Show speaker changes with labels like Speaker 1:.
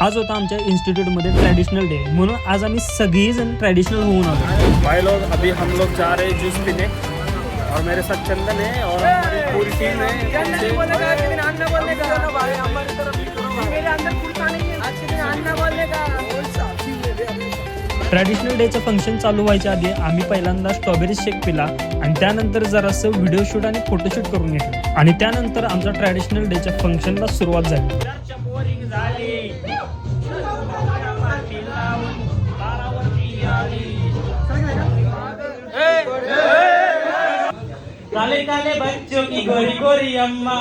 Speaker 1: आज होता आमच्या इन्स्टिट्यूटमध्ये ट्रेडिशनल डे, म्हणून आज आम्ही सगळीजण ट्रेडिशनल होऊन आलो.
Speaker 2: भाई लोग अभी हम लोग जा रहे हैं जूस पीने और मेरे साथ चंदन है और हमारी पूरी टीम है.
Speaker 1: ट्रॅडिशनल डेचं फंक्शन चालू व्हायच्या आधी आम्ही पहिल्यांदा स्ट्रॉबेरी शेक पिला आणि त्यानंतर जरासं व्हिडिओ शूट आणि फोटोशूट करून घेतलं आणि त्यानंतर आमच्या ट्रॅडिशनल डेच्या फंक्शनला सुरुवात झाली.
Speaker 3: काले काले बच्चों की गोरी गोरी अम्मा